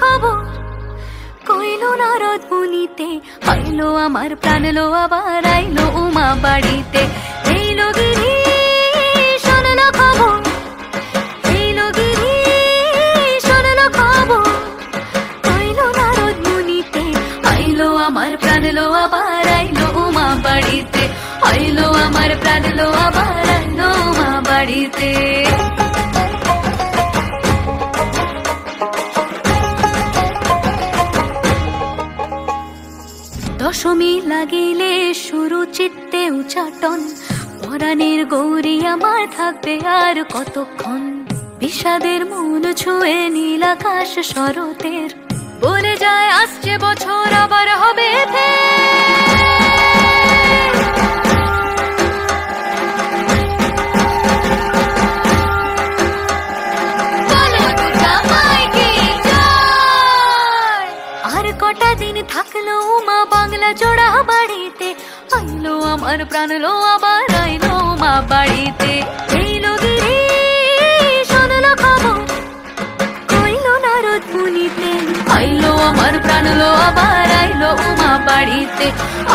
খবর কইলো নারদ মুনিতে, আইলো আমার প্রাণ লো আবার আইলো উমা বাড়িতে। এইলো গিরি শোনলো খবর, এইলো গিরি শোনলো খবর কইলো নারদ মুনিতে, আইলো আমার প্রাণ লো আবার আইলো উমা বাড়িতে, আইলো আমার প্রাণ লো আবার আইলো উমা বাড়িতে। দশমী লাগিলে শুরু চিত্তে উচাটন, পরাণের গৌরী আমার থাকবে আর কতক্ষণ। বিষাদের মন ছুঁয়ে নীল আকাশ শরতের, বলে যায় আসছে বছর আবার হবে আর কটা দিন থাকলো উমা বাংলা জোড়া বাড়িতে, আইলো আমার প্রাণ লো আবার আইলো উমা বাড়িতে। এইলো গিরি শোনলো খবর কইলো নারদ মুনিতে, আইলো আমার প্রাণ লো আবার আইলো উমা বাড়িতে,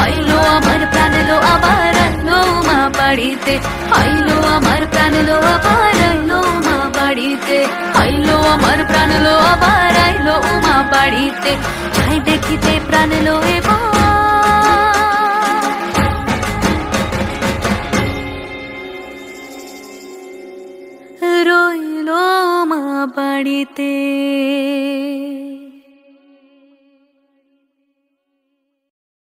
আইলো আমার প্রাণ লো আবার আইলো উমা বাড়িতে, আইলো আমার প্রাণ লো আবার আইলো উমা বাড়িতে, আইলো আমার প্রাণ লো আবার আইলো উমা বাড়িতে। যাই দেখিতে প্রাণ লো এবার রইলো মা বাড়িতে।